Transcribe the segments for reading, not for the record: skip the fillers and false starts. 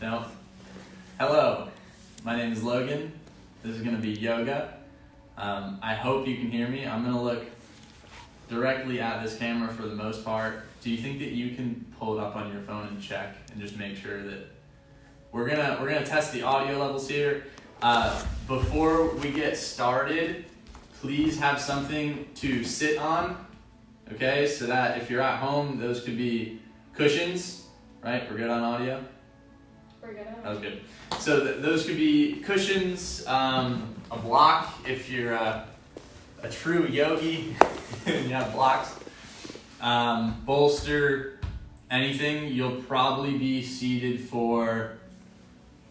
No. Hello, my name is Logan. This is going to be yoga. I hope you can hear me. I'm going to look directly at this camera for the most part. Do you think that you can pull it up on your phone and check and just make sure that we're gonna test the audio levels here. Before we get started, please have something to sit on. Okay, so that if you're at home, those could be cushions, right? We're good on audio? We're good on That was good. So those could be cushions, a block if you're a true yogi and you have blocks, bolster, anything. You'll probably be seated for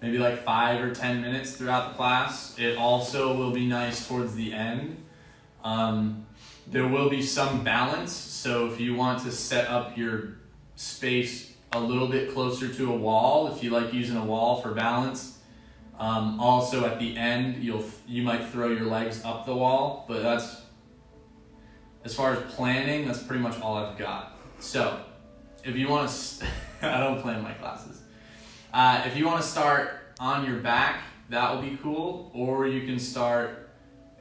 maybe like 5 or 10 minutes throughout the class. It also will be nice towards the end. There will be some balance, so if you want to set up your space a little bit closer to a wall, if you like using a wall for balance. Also at the end, you might throw your legs up the wall, but that's, as far as planning, that's pretty much all I've got. So if you want to, I don't plan my classes. If you want to start on your back, that will be cool, or you can start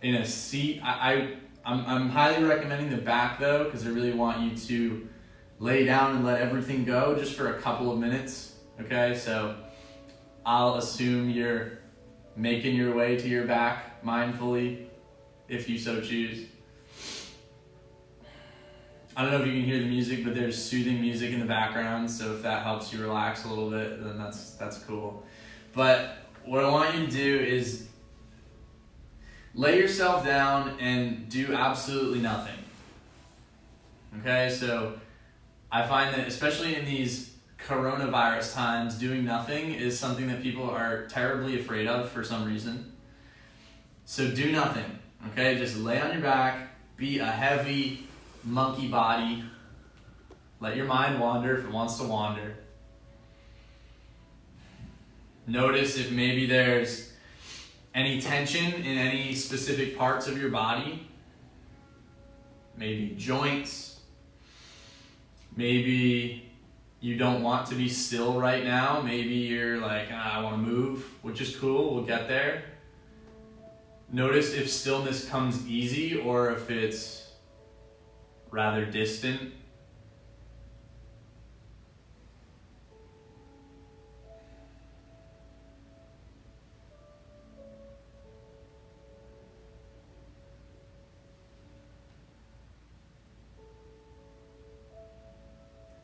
in a seat. I'm highly recommending the back though, because I really want you to lay down and let everything go just for a couple of minutes. Okay, so I'll assume you're making your way to your back mindfully, if you so choose. I don't know if you can hear the music, but there's soothing music in the background, so if that helps you relax a little bit, then that's cool. But what I want you to do is lay yourself down and do absolutely nothing. Okay, so I find that especially in these coronavirus times, doing nothing is something that people are terribly afraid of for some reason. So do nothing, okay? Just lay on your back, be a heavy monkey body. Let your mind wander if it wants to wander. Notice if maybe there's any tension in any specific parts of your body. Maybe joints. Maybe you don't want to be still right now. Maybe you're like, I want to move, which is cool. We'll get there. Notice if stillness comes easy or if it's rather distant.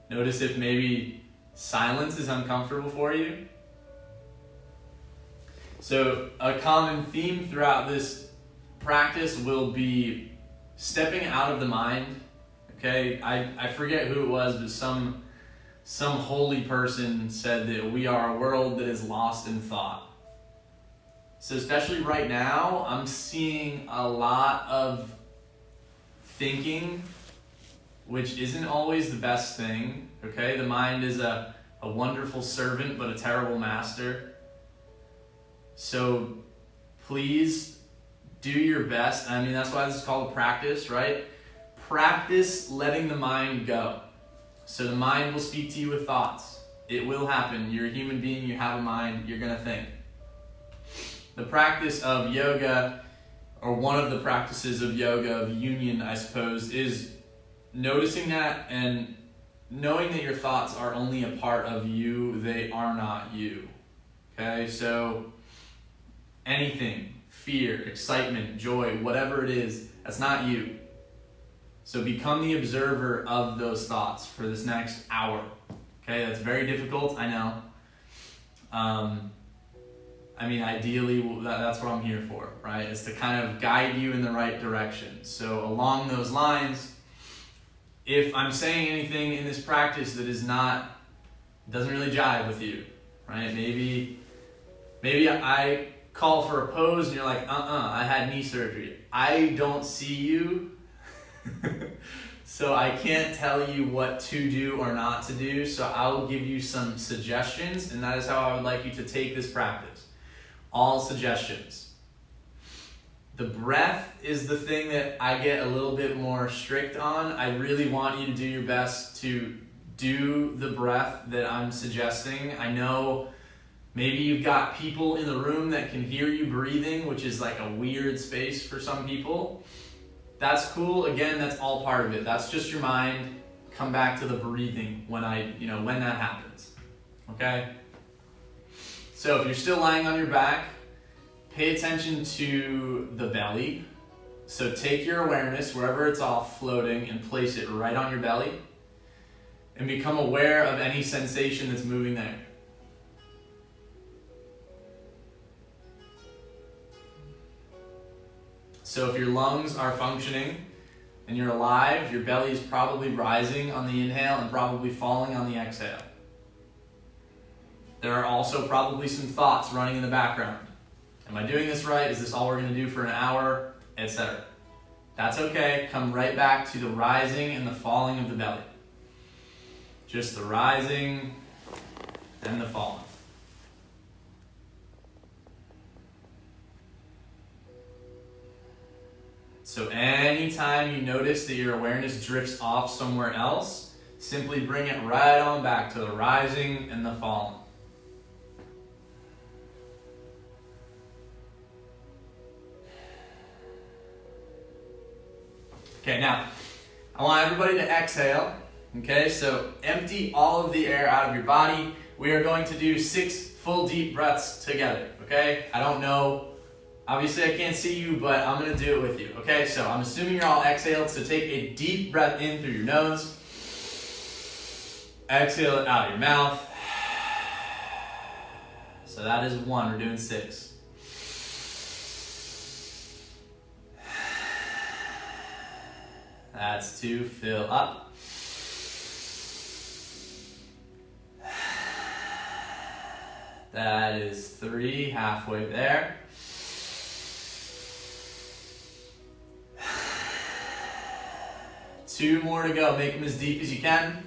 Notice if maybe silence is uncomfortable for you. So a common theme throughout this practice will be stepping out of the mind. Okay, I forget who it was, but some holy person said that we are a world that is lost in thought. So especially right now, I'm seeing a lot of thinking, which isn't always the best thing, okay? The mind is a wonderful servant, but a terrible master. So please do your best. I mean, that's why this is called a practice, right? Practice letting the mind go. So the mind will speak to you with thoughts. It will happen. You're a human being, you have a mind, you're gonna think. The practice of yoga, or one of the practices of yoga, of union, I suppose, is noticing that and knowing that your thoughts are only a part of you, they are not you. Okay, so anything, fear, excitement, joy, whatever it is, that's not you. So become the observer of those thoughts for this next hour. Okay, that's very difficult, I know. I mean, ideally, that's what I'm here for, right? Is to kind of guide you in the right direction. So along those lines, if I'm saying anything in this practice that doesn't really jive with you, right? Maybe I call for a pose and you're like, I had knee surgery. I don't see you, so I can't tell you what to do or not to do. So I'll give you some suggestions, and that is how I would like you to take this practice. All suggestions. The breath is the thing that I get a little bit more strict on. I really want you to do your best to do the breath that I'm suggesting. I know Maybe you've got people in the room that can hear you breathing, which is like a weird space for some people. That's cool. Again, that's all part of it. That's just your mind. Come back to the breathing when that happens. Okay? So if you're still lying on your back, pay attention to the belly. So take your awareness wherever it's off floating and place it right on your belly. And become aware of any sensation that's moving there. So if your lungs are functioning and you're alive, your belly is probably rising on the inhale and probably falling on the exhale. There are also probably some thoughts running in the background. Am I doing this right? Is this all we're going to do for an hour? Etc. That's okay. Come right back to the rising and the falling of the belly. Just the rising and the falling. So anytime you notice that your awareness drifts off somewhere else, simply bring it right on back to the rising and the falling. Okay, now, I want everybody to exhale. Okay, so empty all of the air out of your body. We are going to do 6 full deep breaths together, okay? I don't know, obviously I can't see you, but I'm gonna do it with you, okay? So I'm assuming you're all exhaled, so take a deep breath in through your nose. Exhale it out of your mouth. So that is 1, we're doing 6. That's 2, fill up. That is 3, halfway there. Two more to go, make them as deep as you can.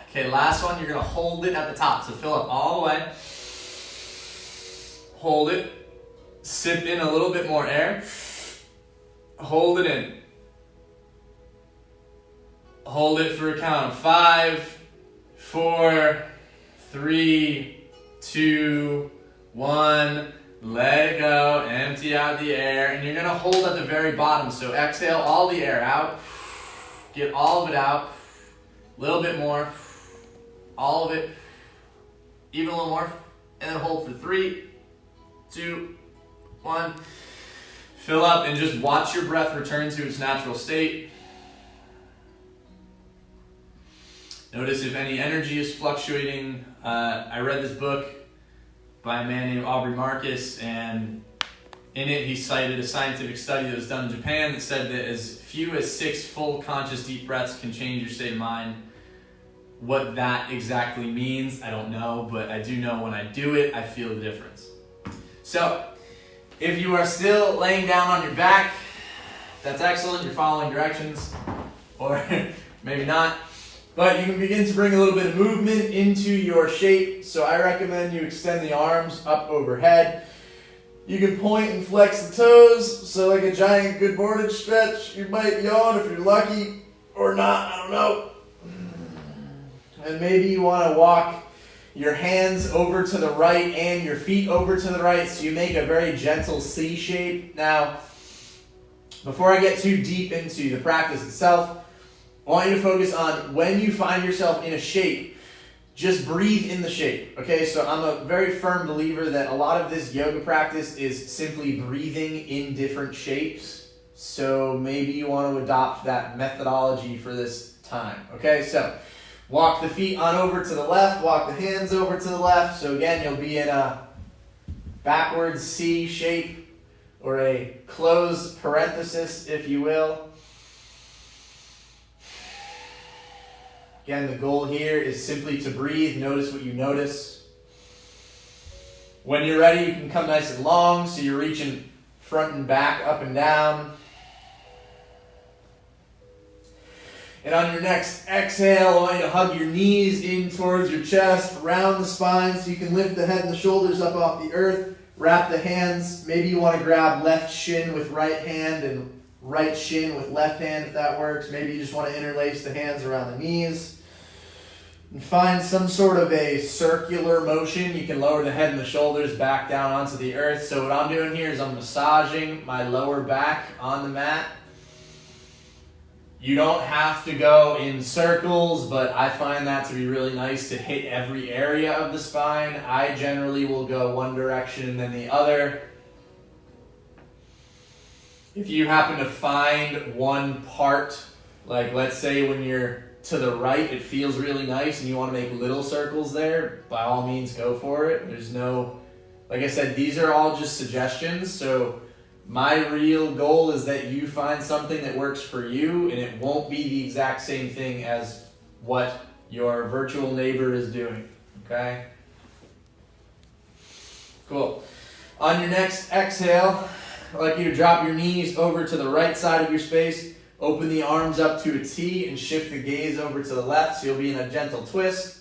Okay, last one, you're gonna hold it at the top, so fill up all the way. Hold it, sip in a little bit more air. Hold it in. Hold it for a count of 5, 4, 3, 2, 1. Let it go. Empty out the air. And you're going to hold at the very bottom. So exhale all the air out. Get all of it out. A little bit more. All of it. Even a little more. And then hold for 3, 2, 1. Fill up and just watch your breath return to its natural state. Notice if any energy is fluctuating. I read this book by a man named Aubrey Marcus, and in it he cited a scientific study that was done in Japan that said that as few as 6 full conscious deep breaths can change your state of mind. What that exactly means, I don't know, but I do know when I do it, I feel the difference. So, if you are still laying down on your back, that's excellent, you're following directions, or maybe not. But you can begin to bring a little bit of movement into your shape. So I recommend you extend the arms up overhead. You can point and flex the toes. So like a giant good boarded stretch. You might yawn if you're lucky or not. I don't know. And maybe you want to walk your hands over to the right and your feet over to the right. So you make a very gentle C shape. Now, before I get too deep into the practice itself, I want you to focus on when you find yourself in a shape, just breathe in the shape, okay? So I'm a very firm believer that a lot of this yoga practice is simply breathing in different shapes. So maybe you want to adopt that methodology for this time, okay? So walk the feet on over to the left, walk the hands over to the left. So again, you'll be in a backwards C shape or a closed parenthesis, if you will. Again, the goal here is simply to breathe. Notice what you notice. When you're ready, you can come nice and long, so you're reaching front and back, up and down. And on your next exhale, I want you to hug your knees in towards your chest, around the spine, so you can lift the head and the shoulders up off the earth. Wrap the hands. Maybe you want to grab left shin with right hand and right shin with left hand if that works. Maybe you just want to interlace the hands around the knees. And find some sort of a circular motion. You can lower the head and the shoulders back down onto the earth. So what I'm doing here is I'm massaging my lower back on the mat. You don't have to go in circles, but I find that to be really nice to hit every area of the spine. I generally will go one direction and then the other. If you happen to find one part, like let's say when you're to the right, it feels really nice and you want to make little circles there, by all means go for it. There's no, like I said, these are all just suggestions. So my real goal is that you find something that works for you, and it won't be the exact same thing as what your virtual neighbor is doing, okay? Cool. On your next exhale, I'd like you to drop your knees over to the right side of your space, open the arms up to a T, and shift the gaze over to the left, so you'll be in a gentle twist.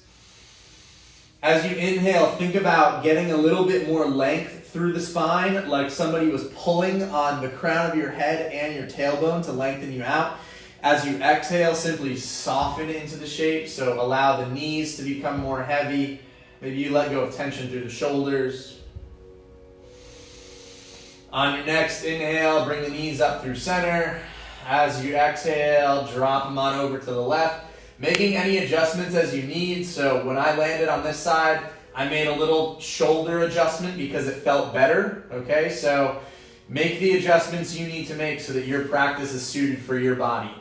As you inhale, think about getting a little bit more length through the spine, like somebody was pulling on the crown of your head and your tailbone to lengthen you out. As you exhale, simply soften into the shape, so allow the knees to become more heavy. Maybe you let go of tension through the shoulders. On your next inhale, bring the knees up through center. As you exhale, drop them on over to the left, making any adjustments as you need. So when I landed on this side, I made a little shoulder adjustment because it felt better, okay? So make the adjustments you need to make so that your practice is suited for your body.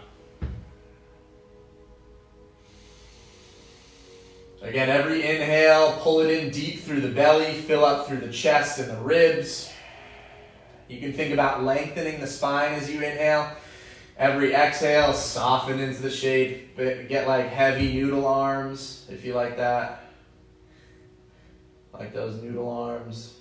Again, every inhale, pull it in deep through the belly, fill up through the chest and the ribs. You can think about lengthening the spine as you inhale. Every exhale, soften into the shape. Get like heavy noodle arms if you like that. Like those noodle arms.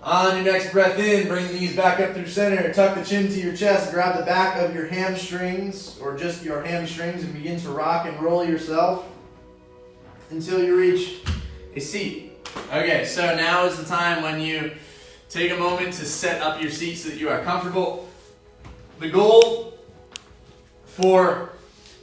On your next breath in, bring the knees back up through center. Tuck the chin to your chest. Grab the back of your hamstrings or just your hamstrings and begin to rock and roll yourself until you reach a seat. Okay, so now is the time when you take a moment to set up your seat so that you are comfortable. The goal for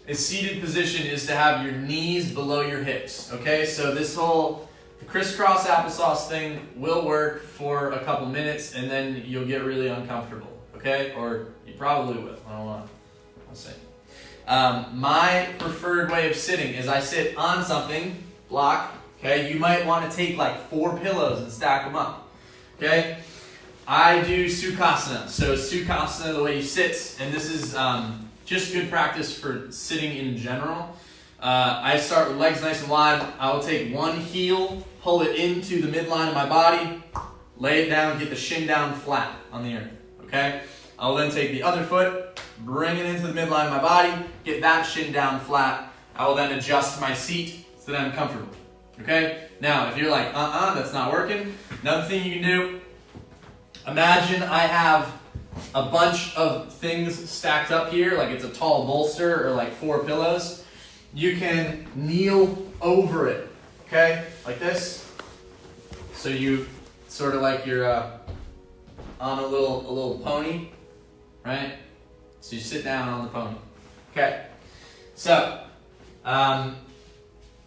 a seated position is to have your knees below your hips, okay? So this whole crisscross applesauce thing will work for a couple minutes and then you'll get really uncomfortable, okay? Or you probably will, I don't know, I'll see. My preferred way of sitting is I sit on something, block, okay? You might want to take like 4 pillows and stack them up, okay? I do Sukhasana. So Sukhasana, the way you sit, and this is just good practice for sitting in general. I start with legs nice and wide. I will take one heel, pull it into the midline of my body, lay it down, get the shin down flat on the earth, okay? I will then take the other foot, bring it into the midline of my body, get that shin down flat. I will then adjust my seat so that I'm comfortable, okay? Now, if you're like, that's not working, another thing you can do, imagine I have a bunch of things stacked up here, like it's a tall bolster or like 4 pillows. You can kneel over it, okay? Like this. So you sort of like you're on a little pony, right? So you sit down on the pony. Okay. So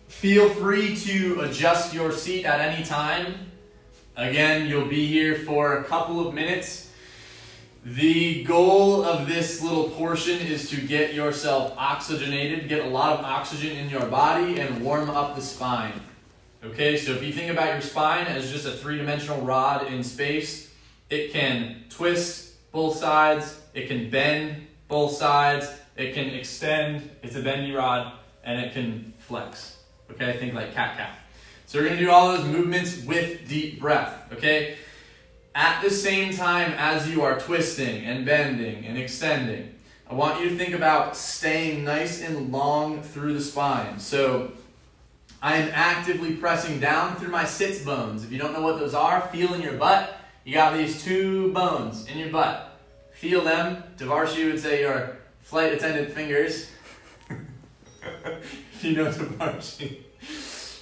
feel free to adjust your seat at any time. Again, you'll be here for a couple of minutes. The goal of this little portion is to get yourself oxygenated, get a lot of oxygen in your body, and warm up the spine. Okay, so if you think about your spine as just a 3-dimensional rod in space, it can twist both sides, it can bend both sides, it can extend, it's a bendy rod, and it can flex. Okay, think like cat-cow. So we're going to do all those movements with deep breath, okay? At the same time as you are twisting and bending and extending, I want you to think about staying nice and long through the spine. So I am actively pressing down through my sits bones. If you don't know what those are, feel in your butt. You got these 2 bones in your butt. Feel them. Devarshi would say your flight attendant fingers. If you know Devarshi.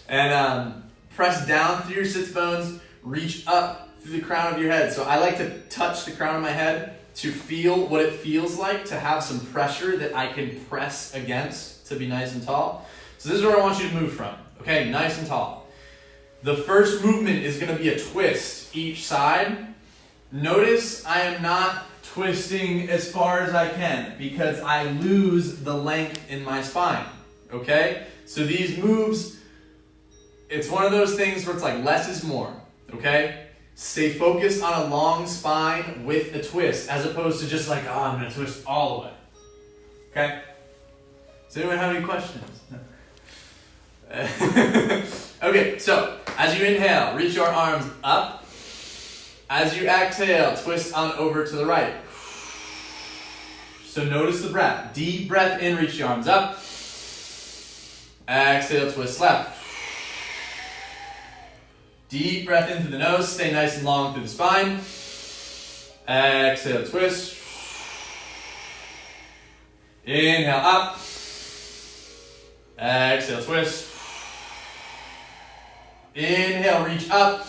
And press down through your sits bones, reach up through the crown of your head. So I like to touch the crown of my head to feel what it feels like to have some pressure that I can press against to be nice and tall. So this is where I want you to move from, okay? Nice and tall. The first movement is gonna be a twist each side. Notice I am not twisting as far as I can because I lose the length in my spine, okay? So these moves, it's one of those things where it's like less is more, okay? Stay focused on a long spine with a twist as opposed to just like, oh, I'm gonna twist all the way, okay? Does anyone have any questions? Okay, so as you inhale, reach your arms up. As you exhale, twist on over to the right. So notice the breath. Deep breath in, reach your arms up. Exhale, twist left. Deep breath in through the nose, stay nice and long through the spine. Exhale, twist. Inhale up. Exhale, twist. Inhale, reach up.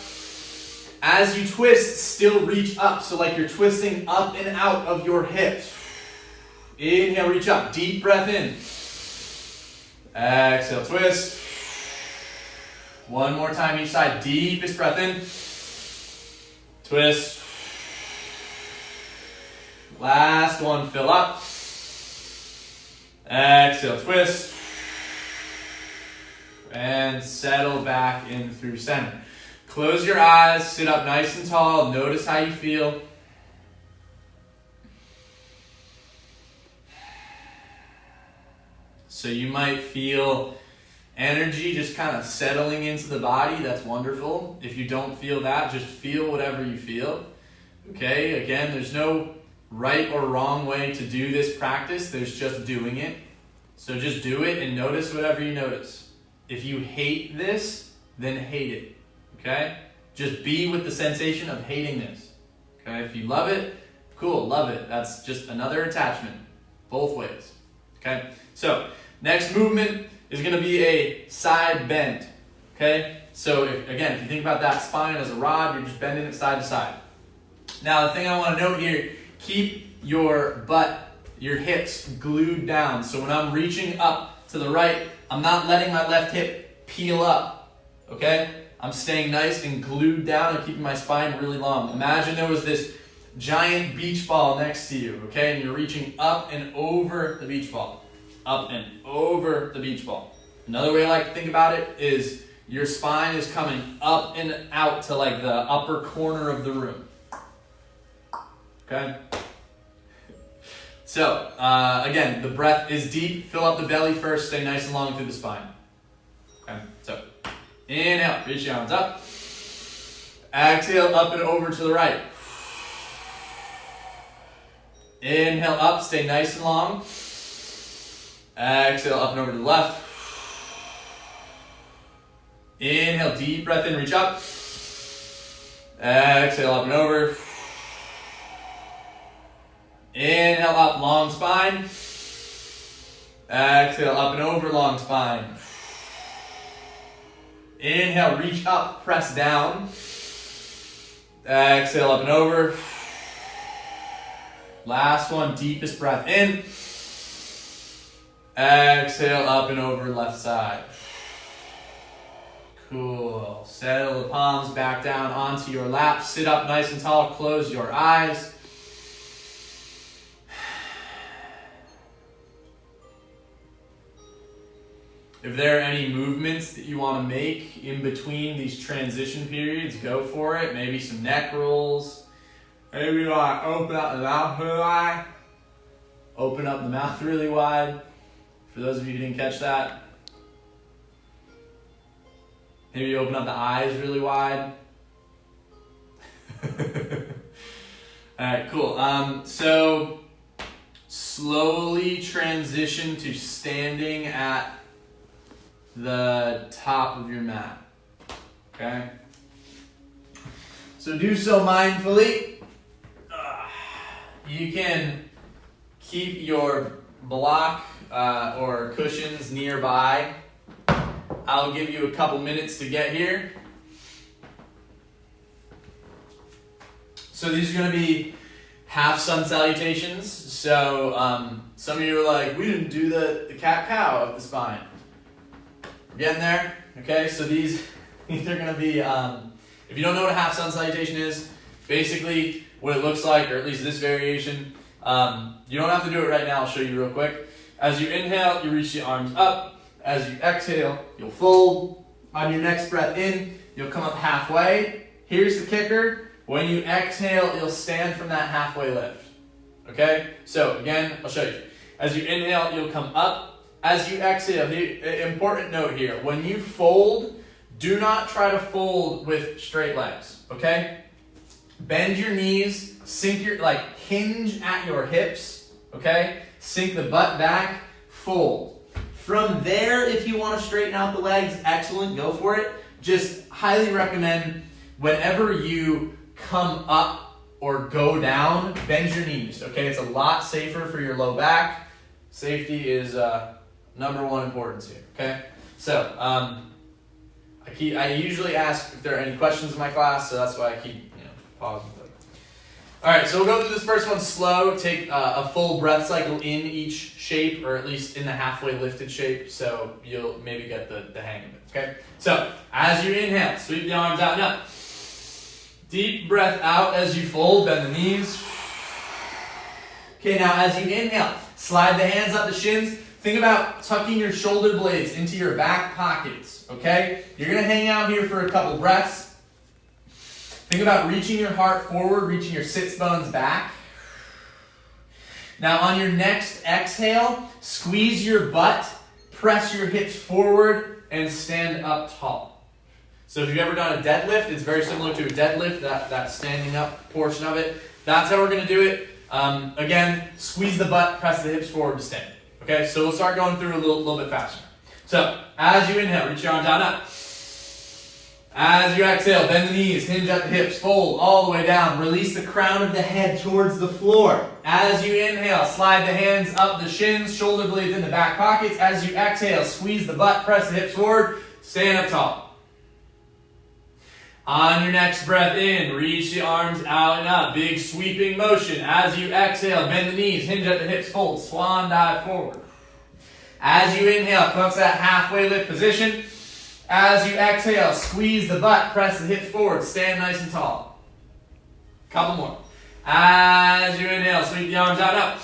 As you twist, still reach up. So like you're twisting up and out of your hips. Inhale, reach up. Deep breath in. Exhale, twist. One more time each side. Deepest breath in. Twist. Last one, fill up. Exhale, twist. And settle back in through center. Close your eyes, sit up nice and tall. Notice how you feel. So you might feel energy just kind of settling into the body. That's wonderful. If you don't feel that, just feel whatever you feel. Okay, again, there's no right or wrong way to do this practice. There's just doing it. So just do it and notice whatever you notice. If you hate this, then hate it. Okay? Just be with the sensation of hating this. Okay? If you love it, cool, love it. That's just another attachment. Both ways. Okay? So, next movement is going to be a side bend. Okay? So, if you think about that spine as a rod, you're just bending it side to side. Now, the thing I want to note here, keep your butt, your hips glued down. So when I'm reaching up to the right, I'm not letting my left hip peel up. Okay? I'm staying nice and glued down and keeping my spine really long. Imagine there was this giant beach ball next to you, okay? And you're reaching up and over the beach ball. Up and over the beach ball. Another way I like to think about it is your spine is coming up and out to like the upper corner of the room. Okay? So, again, the breath is deep. Fill up the belly first. Stay nice and long through the spine. Okay? So, inhale, reach your arms up. Exhale, up and over to the right. Inhale, up, stay nice and long. Exhale, up and over to the left. Inhale, deep breath in, reach up. Exhale, up and over. Inhale, up, long spine. Exhale, up and over, long spine. Inhale, reach up, press down. Exhale, up and over. Last one, deepest breath in. Exhale, up and over, left side. Cool. Settle the palms back down onto your lap. Sit up nice and tall. Close your eyes. If there are any movements that you want to make in between these transition periods, go for it. Maybe some neck rolls. Maybe you want to open up the mouth really wide. Open up the mouth really wide. For those of you who didn't catch that. Maybe you open up the eyes really wide. Alright, cool. So slowly transition to standing at the top of your mat. Okay? So do so mindfully. You can keep your block or cushions nearby. I'll give you a couple minutes to get here. So these are going to be half sun salutations. So some of you are like, we didn't do the cat-cow of the spine. We're getting there. Okay, so these are going to be, if you don't know what a half sun salutation is, basically what it looks like, or at least this variation, you don't have to do it right now. I'll show you real quick. As you inhale, you reach the arms up. As you exhale, you'll fold. On your next breath in, you'll come up halfway. Here's the kicker. When you exhale, you'll stand from that halfway lift. Okay? So again, I'll show you. As you inhale, you'll come up. As you exhale, important note here. When you fold, do not try to fold with straight legs. Okay? Bend your knees, hinge at your hips. Okay? Sink the butt back, fold. From there, if you want to straighten out the legs, excellent, go for it. Just highly recommend whenever you come up or go down, bend your knees, okay? It's a lot safer for your low back. Safety is number one importance here, okay? So, I usually ask if there are any questions in my class, so that's why I keep pausing. All right, so we'll go through this first one slow. Take a full breath cycle in each shape, or at least in the halfway lifted shape, so you'll maybe get the hang of it, okay? So, as you inhale, sweep the arms out and up. Deep breath out as you fold, bend the knees. Okay, now as you inhale, slide the hands up the shins. Think about tucking your shoulder blades into your back pockets, okay? You're going to hang out here for a couple breaths. Think about reaching your heart forward, reaching your sits bones back. Now on your next exhale, squeeze your butt, press your hips forward, and stand up tall. So if you've ever done a deadlift, it's very similar to a deadlift, that standing up portion of it. That's how we're going to do it. Again, squeeze the butt, press the hips forward to stand. Okay, so we'll start going through a little bit faster. So as you inhale, reach your arms out and up. As you exhale, bend the knees, hinge at the hips, fold all the way down. Release the crown of the head towards the floor. As you inhale, slide the hands up the shins, shoulder blades in the back pockets. As you exhale, squeeze the butt, press the hips forward, stand up tall. On your next breath in, reach the arms out and up. Big sweeping motion. As you exhale, bend the knees, hinge at the hips, fold, swan dive forward. As you inhale, come up to that halfway lift position. As you exhale, squeeze the butt, press the hips forward, stand nice and tall. Couple more. As you inhale, sweep the arms out and up.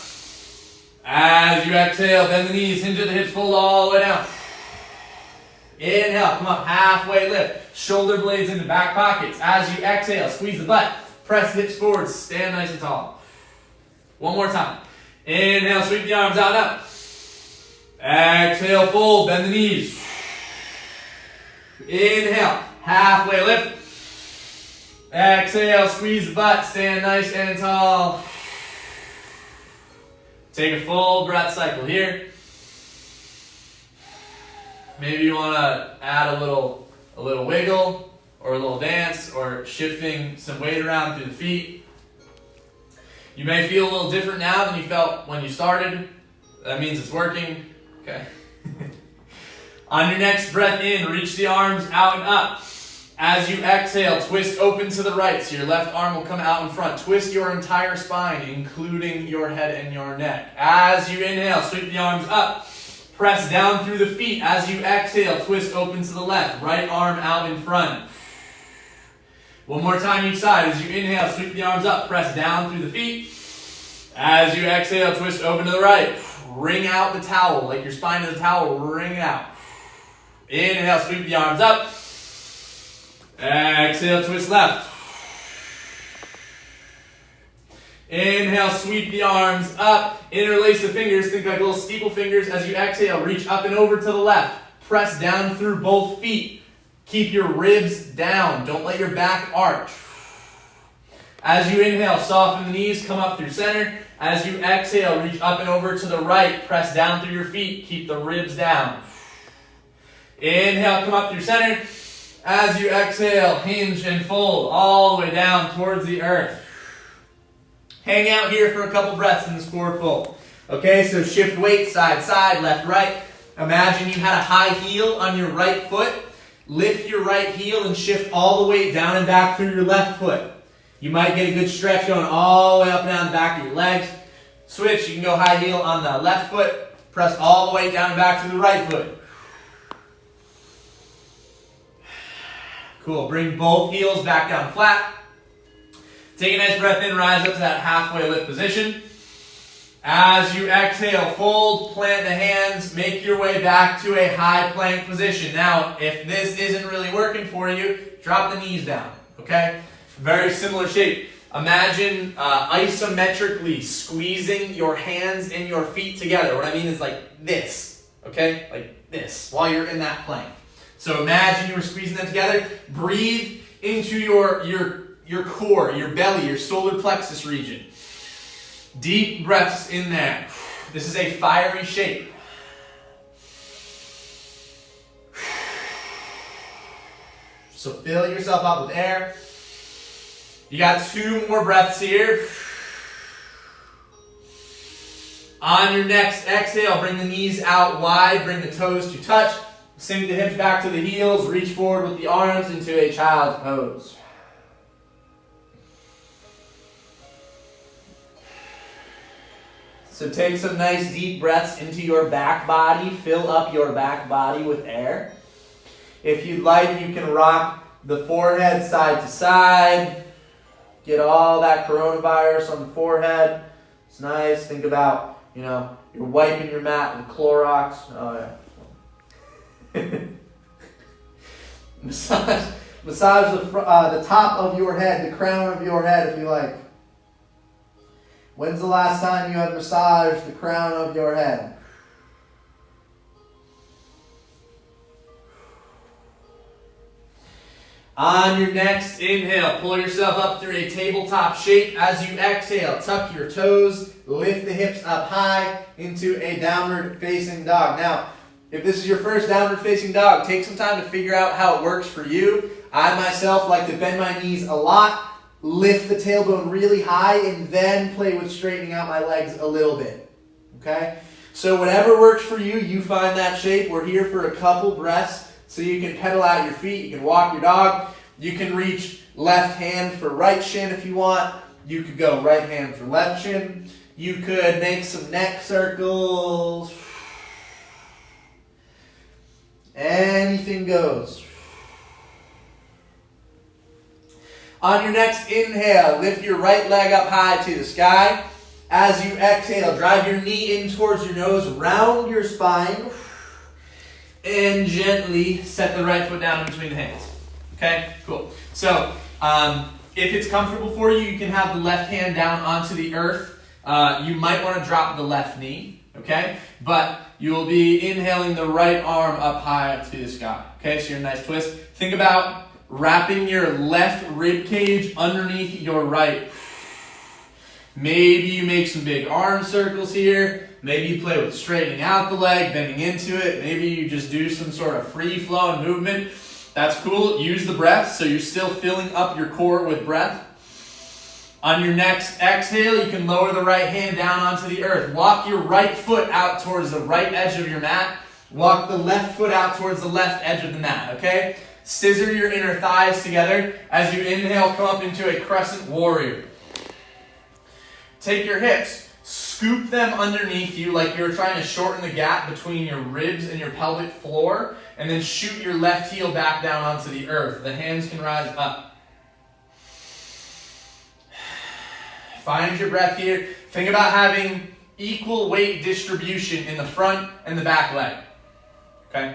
As you exhale, bend the knees, hinge at the hips, fold all the way down. Inhale, come up, halfway lift. Shoulder blades into back pockets. As you exhale, squeeze the butt, press the hips forward, stand nice and tall. One more time. Inhale, sweep the arms out and up. Exhale, fold, bend the knees. Inhale, halfway lift. Exhale, squeeze the butt, stand nice and tall. Take a full breath cycle here. Maybe you want to add a little wiggle or a little dance or shifting some weight around through the feet. You may feel a little different now than you felt when you started. That means it's working. Okay. On your next breath in, reach the arms out and up. As you exhale, twist open to the right, so your left arm will come out in front. Twist your entire spine, including your head and your neck. As you inhale, sweep the arms up. Press down through the feet. As you exhale, twist open to the left. Right arm out in front. One more time each side. As you inhale, sweep the arms up. Press down through the feet. As you exhale, twist open to the right. Wring out the towel, like your spine is a towel. Wring it out. Inhale, sweep the arms up. Exhale, twist left. Inhale, sweep the arms up. Interlace the fingers, think like little steeple fingers. As you exhale, reach up and over to the left. Press down through both feet. Keep your ribs down. Don't let your back arch. As you inhale, soften the knees, come up through center. As you exhale, reach up and over to the right. Press down through your feet. Keep the ribs down. Inhale, come up through center. As you exhale, hinge and fold all the way down towards the earth. Hang out here for a couple breaths in this forward fold. Okay, so shift weight side, side, left, right. Imagine you had a high heel on your right foot. Lift your right heel and shift all the weight down and back through your left foot. You might get a good stretch going all the way up and down the back of your legs. Switch, you can go high heel on the left foot, press all the way down and back to the right foot. Cool, bring both heels back down flat. Take a nice breath in, rise up to that halfway lift position. As you exhale, fold, plant the hands, make your way back to a high plank position. Now, if this isn't really working for you, drop the knees down, okay? Very similar shape. Imagine isometrically squeezing your hands and your feet together. What I mean is like this, okay? Like this, while you're in that plank. So imagine you were squeezing them together. Breathe into your core, your belly, your solar plexus region. Deep breaths in there. This is a fiery shape. So fill yourself up with air. You got 2 more breaths here. On your next exhale, bring the knees out wide, bring the toes to touch. Sink the hips back to the heels, reach forward with the arms into a child's pose. So take some nice deep breaths into your back body. Fill up your back body with air. If you'd like, you can rock the forehead side to side. Get all that coronavirus on the forehead. It's nice. Think about, you're wiping your mat with Clorox. Oh, yeah. Massage the top of your head, the crown of your head, if you like. When's the last time you had massaged the crown of your head? On your next inhale, pull yourself up through a tabletop shape. As you exhale, tuck your toes, lift the hips up high into a downward facing dog. Now, if this is your first downward facing dog, take some time to figure out how it works for you. I myself like to bend my knees a lot, lift the tailbone really high, and then play with straightening out my legs a little bit. Okay? So whatever works for you, you find that shape. We're here for a couple breaths. So you can pedal out your feet, you can walk your dog, you can reach left hand for right shin if you want, you could go right hand for left shin, you could make some neck circles, anything goes. On your next inhale, lift your right leg up high to the sky. As you exhale, drive your knee in towards your nose, round your spine, and gently set the right foot down in between the hands. Okay, cool. So, if it's comfortable for you, you can have the left hand down onto the earth. You might want to drop the left knee, okay? But you will be inhaling the right arm up high up to the sky. Okay, so you're a nice twist. Think about wrapping your left rib cage underneath your right. Maybe you make some big arm circles here. Maybe you play with straightening out the leg, bending into it. Maybe you just do some sort of free-flowing movement. That's cool. Use the breath so you're still filling up your core with breath. On your next exhale, you can lower the right hand down onto the earth. Walk your right foot out towards the right edge of your mat. Walk the left foot out towards the left edge of the mat, okay? Scissor your inner thighs together. As you inhale, come up into a crescent warrior. Take your hips, scoop them underneath you like you're trying to shorten the gap between your ribs and your pelvic floor, and then shoot your left heel back down onto the earth. The hands can rise up. Find your breath here. Think about having equal weight distribution in the front and the back leg. Okay?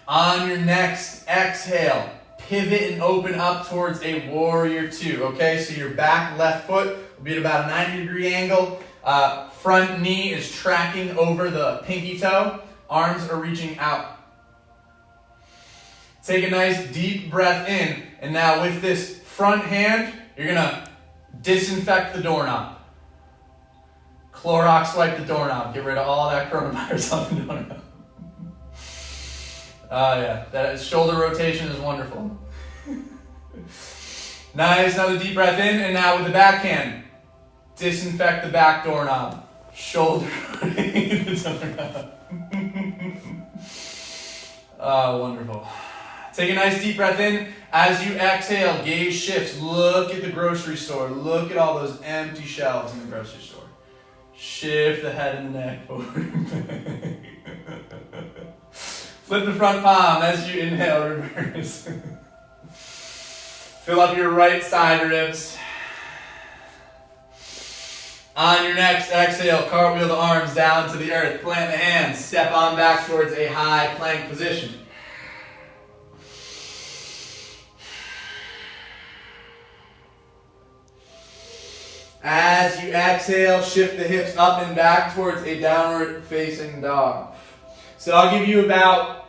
On your next exhale, pivot and open up towards a warrior two. Okay, so your back left foot will be at about a 90-degree angle. Front knee is tracking over the pinky toe. Arms are reaching out. Take a nice deep breath in. And now with this front hand, you're going to disinfect the doorknob. Clorox wipe the doorknob. Get rid of all that coronavirus off the doorknob. Oh yeah, that shoulder rotation is wonderful. Nice, another deep breath in, and now with the backhand, disinfect the back doorknob. shoulder the doorknob. Oh, wonderful. Take a nice deep breath in. As you exhale, gaze shifts. Look at the grocery store. Look at all those empty shelves in the grocery store. Shift the head and the neck forward. Flip the front palm as you inhale, reverse. Fill up your right side ribs. On your next exhale, cartwheel the arms down to the earth. Plant the hands. Step on back towards a high plank position. As you exhale, shift the hips up and back towards a downward facing dog. So I'll give you about,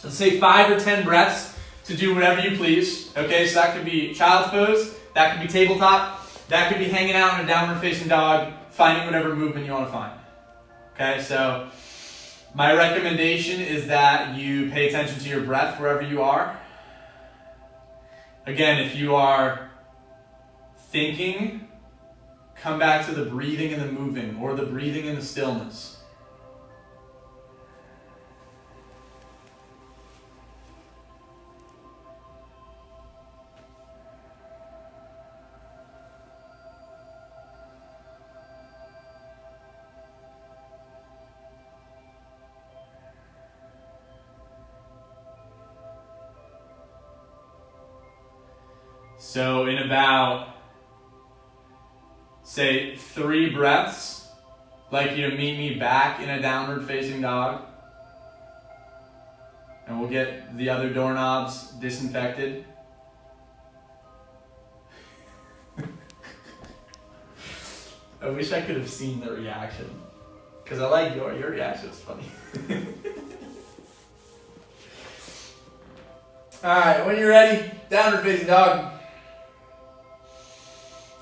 let's say 5 or 10 breaths to do whatever you please. Okay, so that could be child's pose, that could be tabletop, that could be hanging out in a downward facing dog, finding whatever movement you want to find. Okay, so my recommendation is that you pay attention to your breath wherever you are. Again, if you are thinking, come back to the breathing and the moving, or the breathing and the stillness. So in about, say, 3 breaths, I'd like you to meet me back in a downward facing dog. And we'll get the other doorknobs disinfected. I wish I could have seen the reaction. Because I like your reaction is funny. Alright, when you're ready, downward facing dog.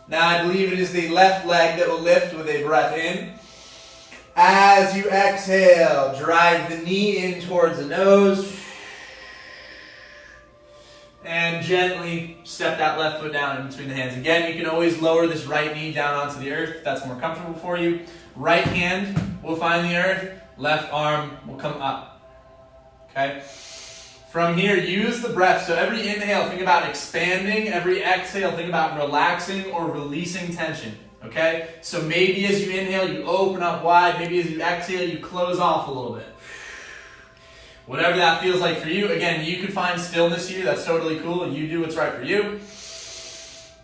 Now I believe it is the left leg that will lift with a breath in. As you exhale, drive the knee in towards the nose. And gently step that left foot down in between the hands. Again, you can always lower this right knee down onto the earth if that's more comfortable for you. Right hand will find the earth. Left arm will come up. Okay? From here, use the breath. So every inhale, think about expanding. Every exhale, think about relaxing or releasing tension. Okay? So maybe as you inhale, you open up wide. Maybe as you exhale, you close off a little bit. Whatever that feels like for you. Again, you could find stillness here. That's totally cool. You do what's right for you.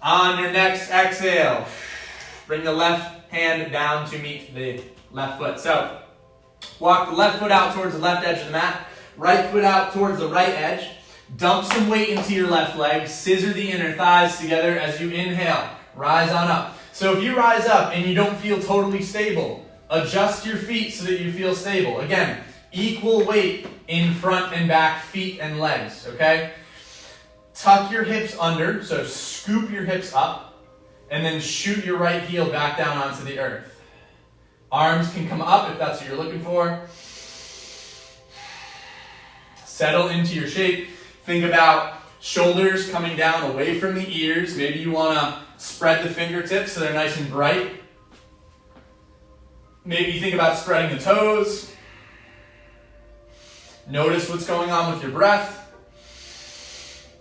On your next exhale, bring the left hand down to meet the left foot. So walk the left foot out towards the left edge of the mat. Right foot out towards the right edge. Dump some weight into your left leg. Scissor the inner thighs together as you inhale. Rise on up. So if you rise up and you don't feel totally stable, adjust your feet so that you feel stable. Again, equal weight in front and back, feet and legs, okay? Tuck your hips under, so scoop your hips up, and then shoot your right heel back down onto the earth. Arms can come up if that's what you're looking for. Settle into your shape. Think about shoulders coming down away from the ears. Maybe you want to spread the fingertips so they're nice and bright. Maybe you think about spreading the toes. Notice what's going on with your breath.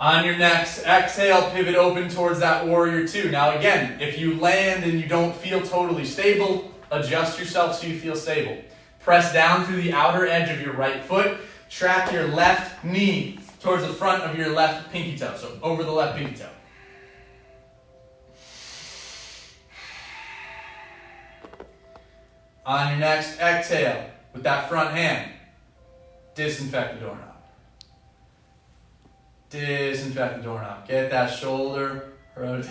On your next exhale, pivot open towards that warrior two. Now again, if you land and you don't feel totally stable, adjust yourself so you feel stable. Press down through the outer edge of your right foot. Track your left knee towards the front of your left pinky toe, so over the left pinky toe. On your next exhale, with that front hand, disinfect the doorknob. Disinfect the doorknob. Get that shoulder rotation.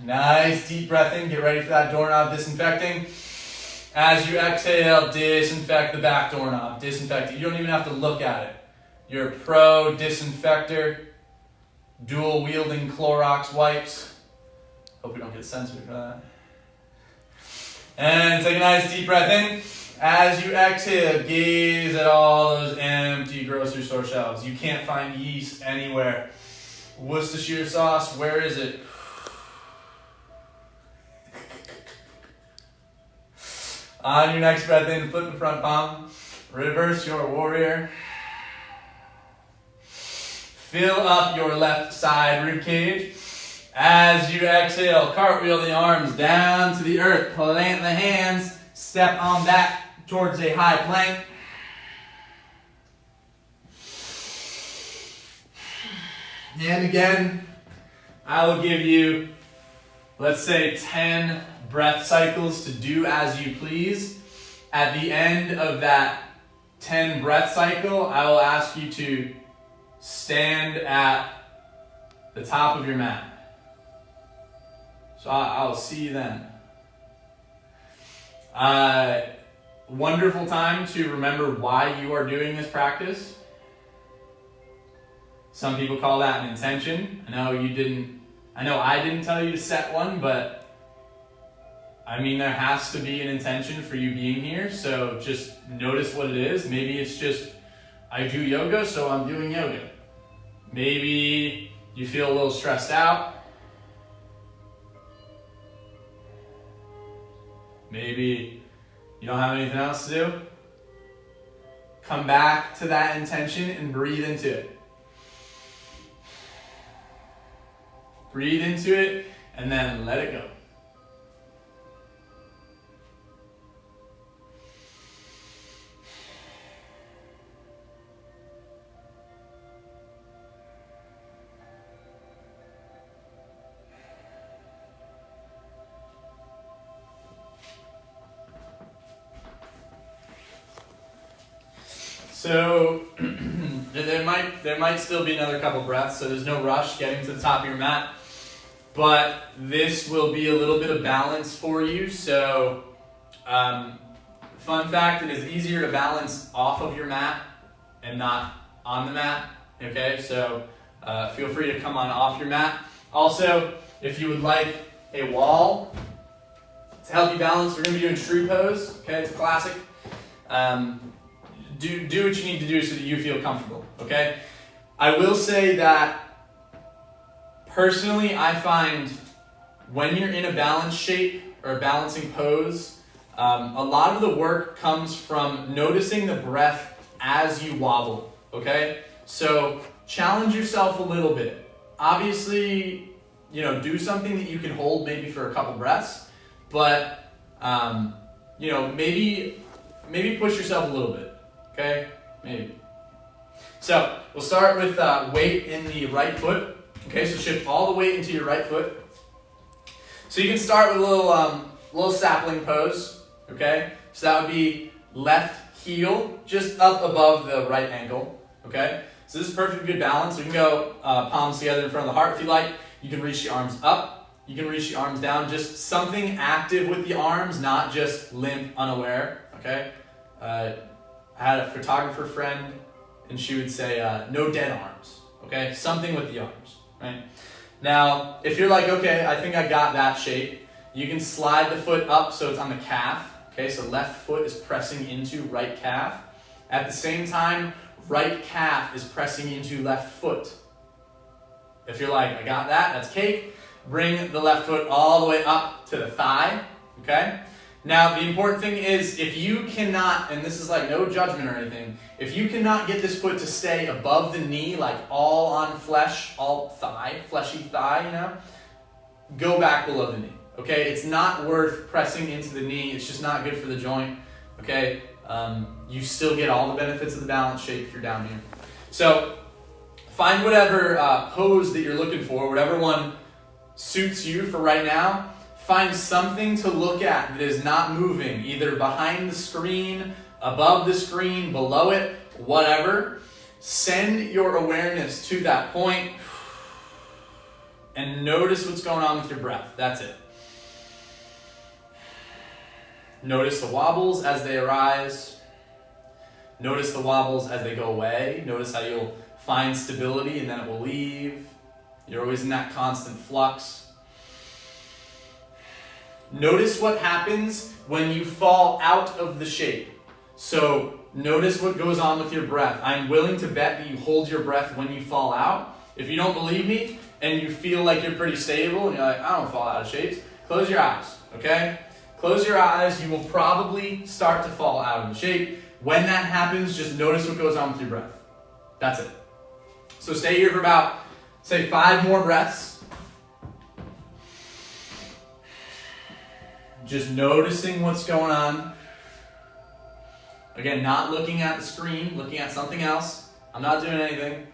Nice deep breath in. Get ready for that doorknob disinfecting. As you exhale, disinfect the back doorknob. Disinfect it. You don't even have to look at it. You're a pro disinfector. Dual wielding Clorox wipes. Hope we don't get censored for that. And take a nice deep breath in. As you exhale, gaze at all those empty grocery store shelves. You can't find yeast anywhere. Worcestershire sauce, where is it? On your next breath in, flip the front palm. Reverse your warrior. Fill up your left side rib cage. As you exhale, cartwheel the arms down to the earth. Plant the hands. Step on back towards a high plank. And again, I will give you, let's say, 10 breath cycles to do as you please. At the end of that 10 breath cycle, I will ask you to stand at the top of your mat. So I'll see you then. Wonderful time to remember why you are doing this practice. Some people call that an intention. I know I didn't tell you to set one, but I mean, there has to be an intention for you being here. So just notice what it is. Maybe it's just, I do yoga, so I'm doing yoga. Maybe you feel a little stressed out. Maybe you don't have anything else to do. Come back to that intention and breathe into it. Breathe into it and then let it go. So there might still be another couple breaths, so there's no rush getting to the top of your mat. But this will be a little bit of balance for you. So fun fact, it is easier to balance off of your mat and not on the mat. Okay, so feel free to come on off your mat. Also, if you would like a wall to help you balance, we're going to be doing shrew pose. Okay, it's a classic. Do what you need to do so that you feel comfortable, okay? I will say that personally, I find when you're in a balance shape or a balancing pose, a lot of the work comes from noticing the breath as you wobble, okay? So challenge yourself a little bit. Obviously, do something that you can hold maybe for a couple breaths, but maybe push yourself a little bit. Okay, maybe. So we'll start with weight in the right foot. Okay, so shift all the weight into your right foot. So you can start with a little sapling pose. Okay, so that would be left heel just up above the right ankle. Okay, so this is perfect good balance. So you can go palms together in front of the heart if you like. You can reach the arms up. You can reach the arms down. Just something active with the arms, not just limp, unaware. Okay. I had a photographer friend, and she would say, no dead arms, okay? Something with the arms, right? Now, if you're like, okay, I think I got that shape, you can slide the foot up so it's on the calf, okay? So left foot is pressing into right calf. At the same time, right calf is pressing into left foot. If you're like, I got that, that's cake. Bring the left foot all the way up to the thigh, okay? Now, the important thing is, if you cannot, and this is like no judgment or anything, if you cannot get this foot to stay above the knee, like all on flesh, all thigh, fleshy thigh, go back below the knee, okay? It's not worth pressing into the knee. It's just not good for the joint, okay? You still get all the benefits of the balance shape if you're down here. So, find whatever pose that you're looking for, whatever one suits you for right now. Find something to look at that is not moving, either behind the screen, above the screen, below it, whatever. Send your awareness to that point and notice what's going on with your breath. That's it. Notice the wobbles as they arise. Notice the wobbles as they go away. Notice how you'll find stability and then it will leave. You're always in that constant flux. Notice what happens when you fall out of the shape. So notice what goes on with your breath. I'm willing to bet that you hold your breath when you fall out. If you don't believe me and you feel like you're pretty stable and you're like, I don't fall out of shapes, close your eyes, okay? Close your eyes. You will probably start to fall out of the shape. When that happens, just notice what goes on with your breath. That's it. So stay here for about, say, 5 more breaths. Just noticing what's going on. Again, not looking at the screen, looking at something else. I'm not doing anything.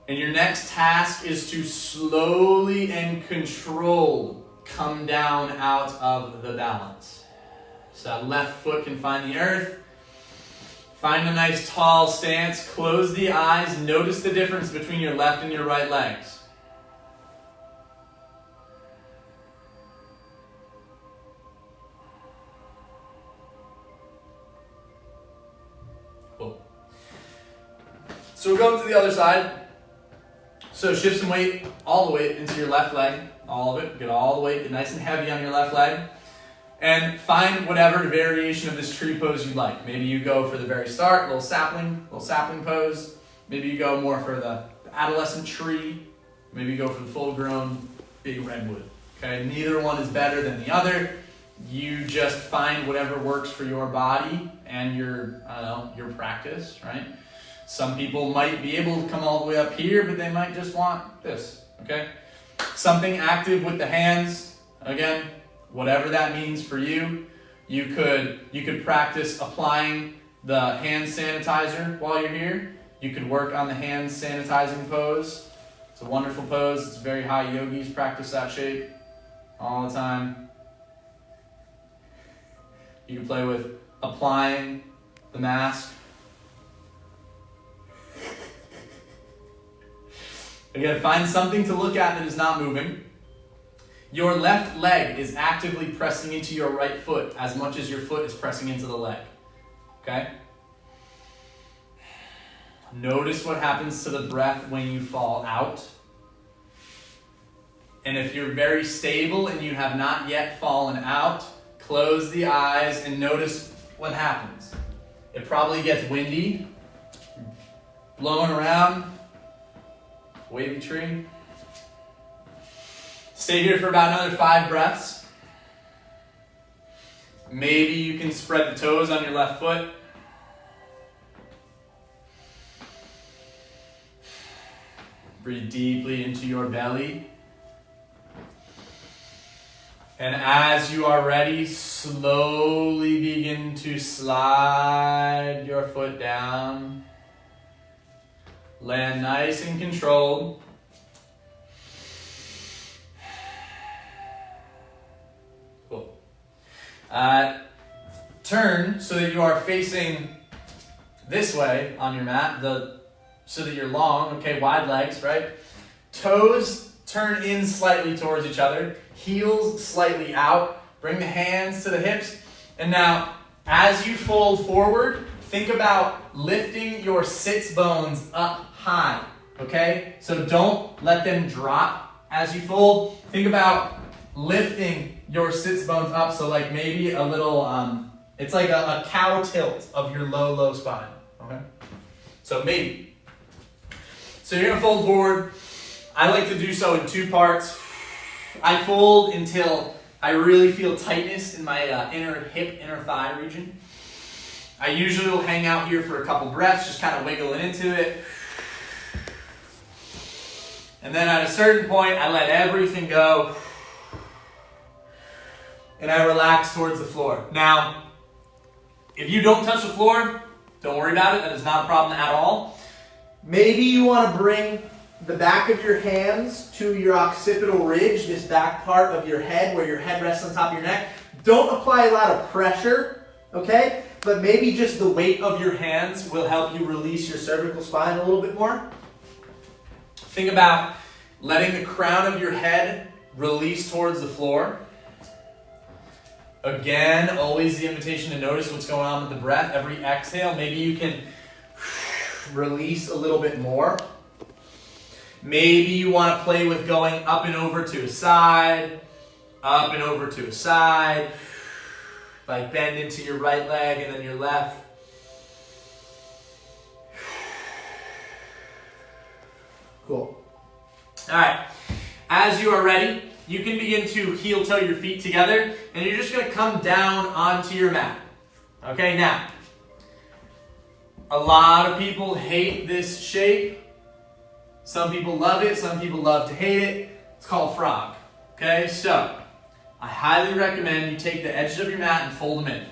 And your next task is to slowly and controlled come down out of the balance. So that left foot can find the earth. Find a nice tall stance. Close the eyes. Notice the difference between your left and your right legs. Cool. So we're going to the other side. So shift some weight, all the weight into your left leg. All of it. Get all the weight. Get nice and heavy on your left leg. And find whatever variation of this tree pose you'd like. Maybe you go for the very start, little sapling pose. Maybe you go more for the adolescent tree. Maybe you go for the full-grown big redwood. Okay, neither one is better than the other. You just find whatever works for your body and your practice, right? Some people might be able to come all the way up here, but they might just want this, okay? Something active with the hands, again, whatever that means for you. You could practice applying the hand sanitizer while you're here. You could work on the hand sanitizing pose. It's a wonderful pose. It's very high. Yogis practice that shape all the time. You can play with applying the mask. Again, find something to look at that is not moving. Your left leg is actively pressing into your right foot as much as your foot is pressing into the leg. Okay? Notice what happens to the breath when you fall out. And if you're very stable and you have not yet fallen out, close the eyes and notice what happens. It probably gets windy, blowing around, wavy tree. Stay here for about another 5 breaths. Maybe you can spread the toes on your left foot. Breathe deeply into your belly. And as you are ready, slowly begin to slide your foot down. Land nice and controlled. Cool. Turn so that you are facing this way on your mat, so that you're long, okay, wide legs, right? Toes turn in slightly towards each other, heels slightly out, bring the hands to the hips, and now as you fold forward, think about lifting your sits bones up high, okay? So don't let them drop as you fold. Think about lifting your sits bones up, so like maybe a little, it's like a cow tilt of your low spine, okay? So maybe. So you're gonna fold forward. I like to do so in 2 parts. I fold until I really feel tightness in my inner hip, inner thigh region. I usually will hang out here for a couple breaths, just kind of wiggling into it. And then at a certain point, I let everything go. And I relax towards the floor. Now, if you don't touch the floor, don't worry about it. That is not a problem at all. Maybe you want to bring the back of your hands to your occipital ridge, this back part of your head where your head rests on top of your neck. Don't apply a lot of pressure, okay? But maybe just the weight of your hands will help you release your cervical spine a little bit more. Think about letting the crown of your head release towards the floor. Again, always the invitation to notice what's going on with the breath. Every exhale, maybe you can release a little bit more. Maybe you want to play with going up and over to a side, up and over to a side. Like bend into your right leg and then your left. Cool. All right. As you are ready, you can begin to heel toe your feet together, and you're just going to come down onto your mat. Okay, now, a lot of people hate this shape. Some people love it, some people love to hate it. It's called frog. Okay, so I highly recommend you take the edges of your mat and fold them in.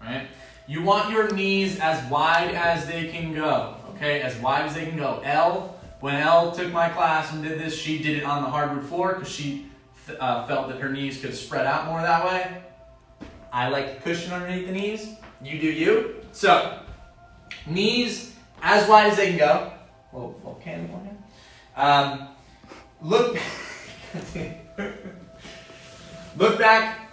Right? You want your knees as wide as they can go. Okay, as wide as they can go. When Elle took my class and did this, she did it on the hardwood floor because she felt that her knees could spread out more that way. I like the cushion underneath the knees. You do you. So, knees as wide as they can go. Well, can you? Look back.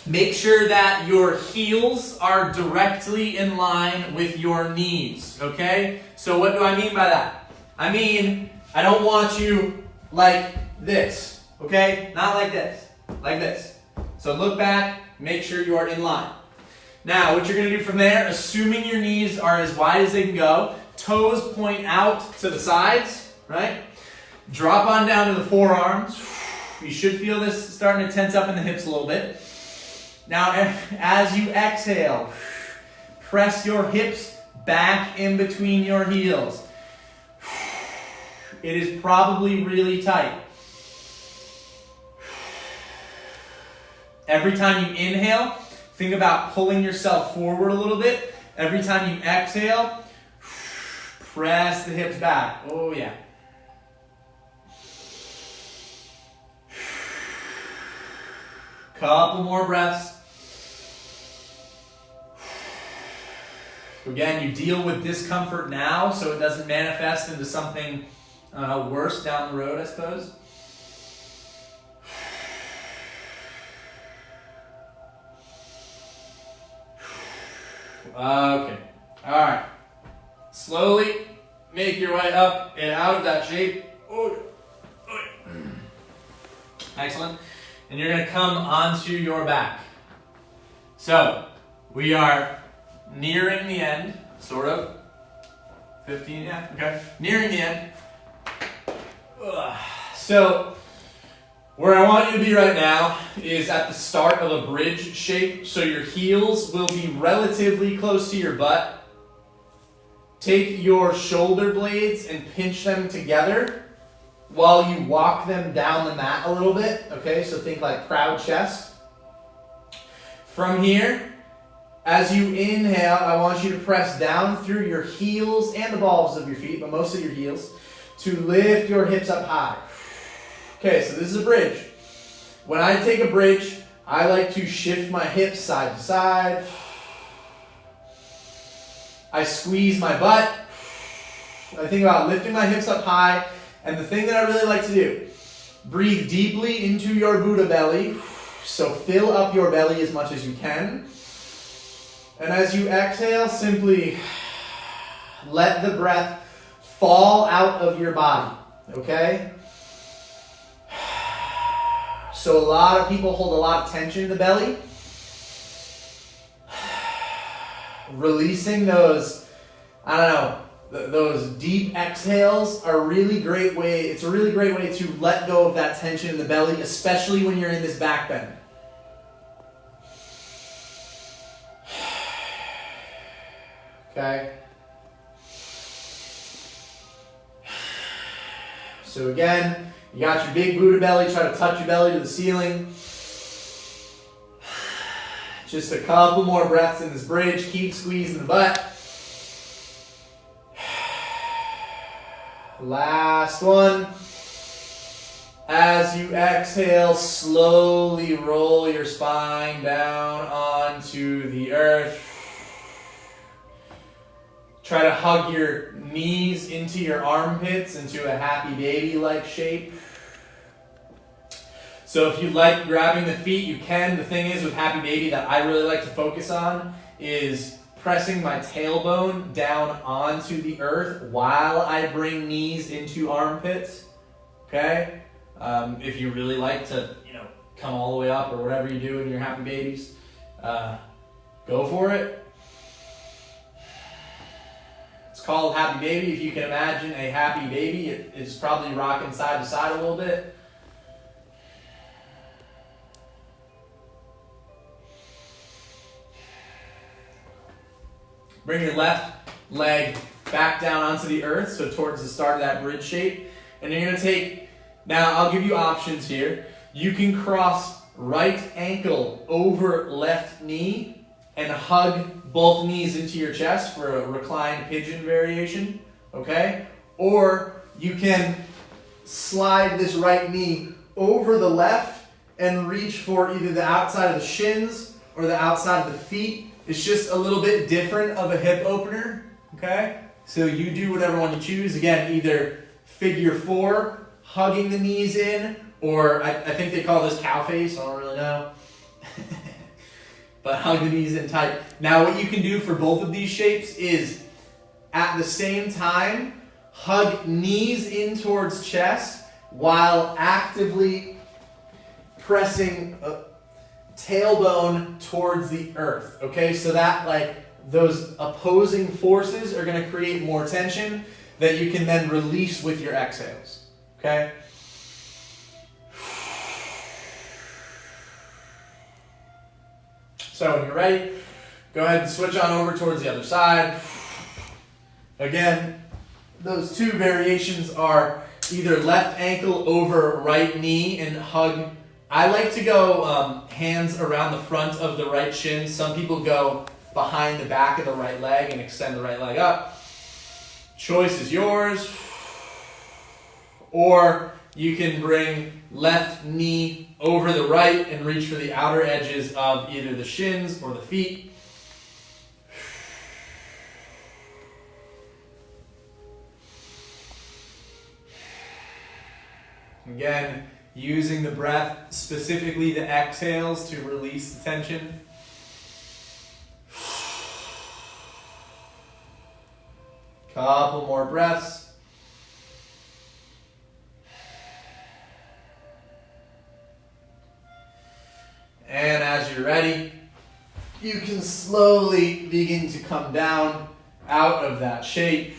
Make sure that your heels are directly in line with your knees, okay? So what do I mean by that? I mean, I don't want you like this, okay? Not like this, like this. So look back, make sure you are in line. Now, what you're gonna do from there, assuming your knees are as wide as they can go, toes point out to the sides, right? Drop on down to the forearms. You should feel this starting to tense up in the hips a little bit. Now, as you exhale, press your hips back in between your heels. It is probably really tight. Every time you inhale, think about pulling yourself forward a little bit. Every time you exhale, press the hips back. Oh, yeah. Couple more breaths. Again, you deal with discomfort now so it doesn't manifest into something worse down the road, I suppose. Okay. All right. Slowly make your way up and out of that shape. Excellent. And you're going to come onto your back. So, we are nearing the end, sort of. 15, yeah, okay. Nearing the end. So, where I want you to be right now is at the start of a bridge shape. So your heels will be relatively close to your butt. Take your shoulder blades and pinch them together while you walk them down the mat a little bit. Okay, so think like proud chest. From here, as you inhale, I want you to press down through your heels and the balls of your feet, but mostly your heels, to lift your hips up high. Okay, so this is a bridge. When I take a bridge, I like to shift my hips side to side. I squeeze my butt. I think about lifting my hips up high. And the thing that I really like to do, breathe deeply into your Buddha belly. So fill up your belly as much as you can. And as you exhale, simply let the breath fall out of your body. Okay? So a lot of people hold a lot of tension in the belly. Releasing those, those deep exhales are a really great way. It's a really great way to let go of that tension in the belly, especially when you're in this back bend. Okay. So again, you got your big Buddha belly. Try to touch your belly to the ceiling. Just a couple more breaths in this bridge. Keep squeezing the butt. Last one. As you exhale, slowly roll your spine down onto the earth. Try to hug your knees into your armpits into a happy baby-like shape. So if you like grabbing the feet, you can. The thing is with happy baby that I really like to focus on is pressing my tailbone down onto the earth while I bring knees into armpits. Okay? If you really like to, come all the way up or whatever you do in your happy babies, go for it. It's called happy baby. If you can imagine a happy baby, it's probably rocking side to side a little bit. Bring your left leg back down onto the earth, so towards the start of that bridge shape. And you're going to take, now I'll give you options here. You can cross right ankle over left knee and hug both knees into your chest for a reclined pigeon variation, okay? Or you can slide this right knee over the left and reach for either the outside of the shins or the outside of the feet. It's just a little bit different of a hip opener, okay? So you do whatever one you choose. Again, either figure 4, hugging the knees in, or I think they call this cow face, I don't really know. But hug the knees in tight. Now what you can do for both of these shapes is, at the same time, hug knees in towards chest while actively pressing tailbone towards the earth. Okay, so that like those opposing forces are going to create more tension that you can then release with your exhales. Okay? So when you're ready, go ahead and switch on over towards the other side. Again, those two variations are either left ankle over right knee and hug. I like to go hands around the front of the right shin. Some people go behind the back of the right leg and extend the right leg up. Choice is yours. Or you can bring left knee over the right and reach for the outer edges of either the shins or the feet. Again, using the breath, specifically the exhales, to release the tension. Couple more breaths. And as you're ready, you can slowly begin to come down out of that shape.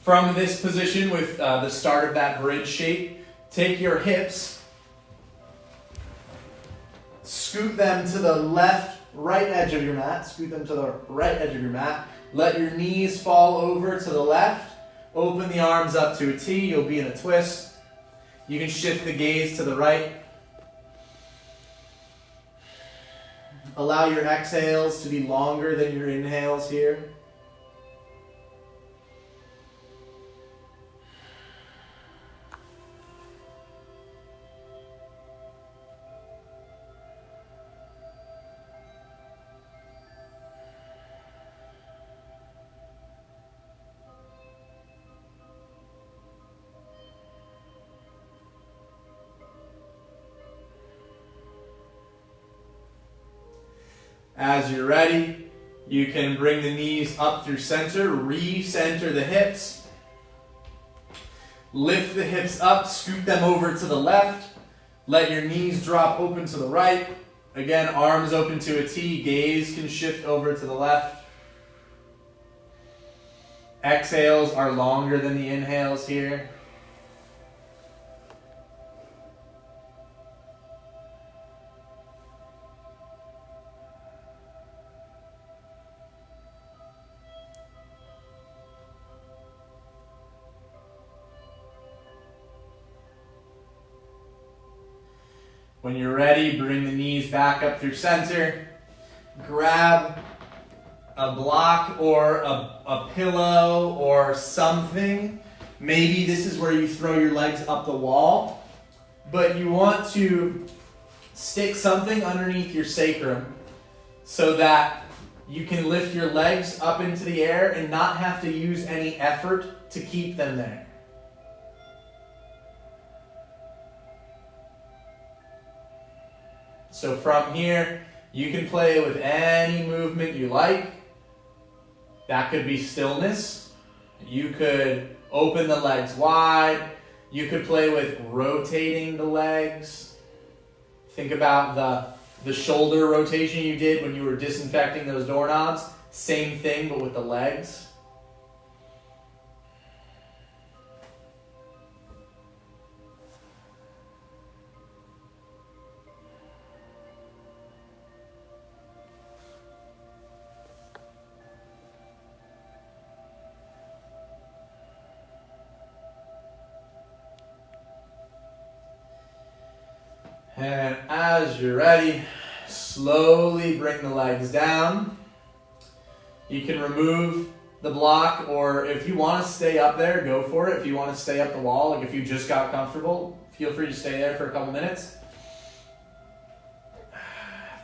From this position with the start of that bridge shape, take your hips, scoot them to the right edge of your mat. Scoot them to the right edge of your mat. Let your knees fall over to the left. Open the arms up to a T. You'll be in a twist. You can shift the gaze to the right. Allow your exhales to be longer than your inhales here. As you're ready, you can bring the knees up through center, re-center the hips. Lift the hips up, scoot them over to the left. Let your knees drop open to the right. Again, arms open to a T, gaze can shift over to the left. Exhales are longer than the inhales here. When you're ready, bring the knees back up through center. Grab a block or a pillow or something. Maybe this is where you throw your legs up the wall. But you want to stick something underneath your sacrum so that you can lift your legs up into the air and not have to use any effort to keep them there. So from here, you can play with any movement you like. That could be stillness. You could open the legs wide. You could play with rotating the legs. Think about the shoulder rotation you did when you were disinfecting those doorknobs. Same thing, but with the legs. And as you're ready, slowly bring the legs down. You can remove the block, or if you want to stay up there, go for it. If you want to stay up the wall, like if you just got comfortable, feel free to stay there for a couple minutes.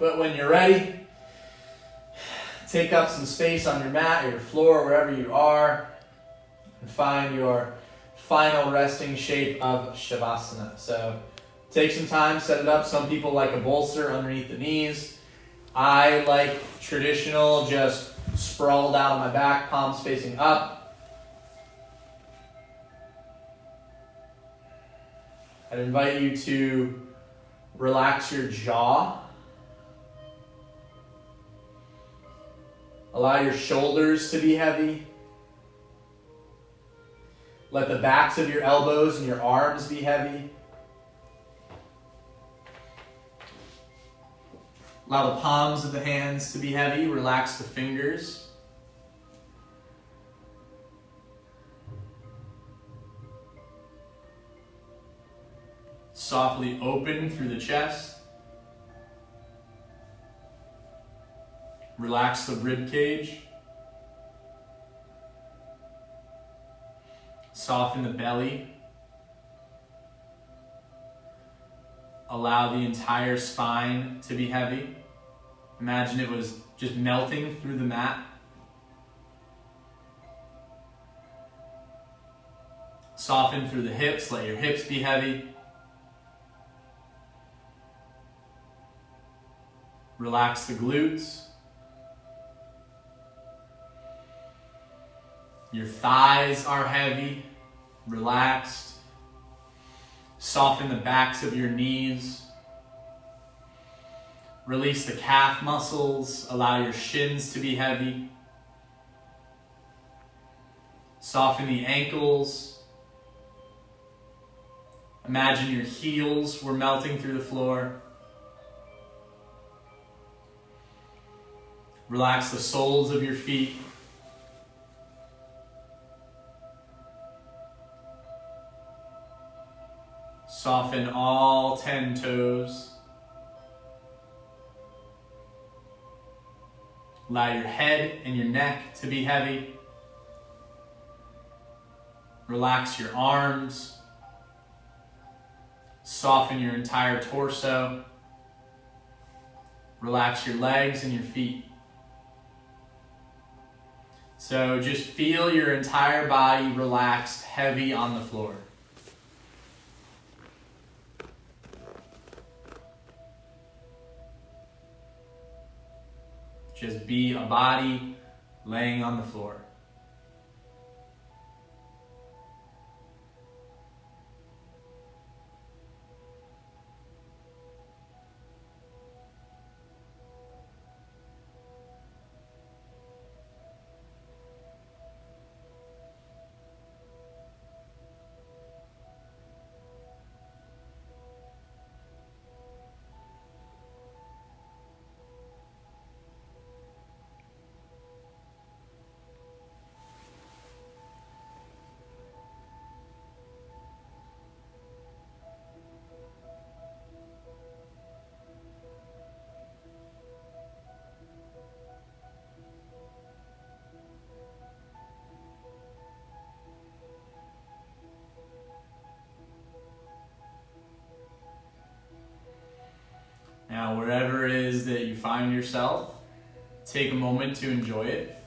But when you're ready, take up some space on your mat or your floor, wherever you are, and find your final resting shape of Shavasana. So take some time, set it up. Some people like a bolster underneath the knees. I like traditional, just sprawled out on my back, palms facing up. I'd invite you to relax your jaw. Allow your shoulders to be heavy. Let the backs of your elbows and your arms be heavy. Allow the palms of the hands to be heavy. Relax the fingers. Softly open through the chest. Relax the rib cage. Soften the belly. Allow the entire spine to be heavy. Imagine it was just melting through the mat. Soften through the hips. Let your hips be heavy. Relax the glutes. Your thighs are heavy, relaxed. Soften the backs of your knees. Release the calf muscles. Allow your shins to be heavy. Soften the ankles. Imagine your heels were melting through the floor. Relax the soles of your feet. Soften all 10 toes. Allow your head and your neck to be heavy. Relax your arms. Soften your entire torso. Relax your legs and your feet. So just feel your entire body relaxed, heavy on the floor. Just be a body laying on the floor. Now, wherever it is that you find yourself, take a moment to enjoy it.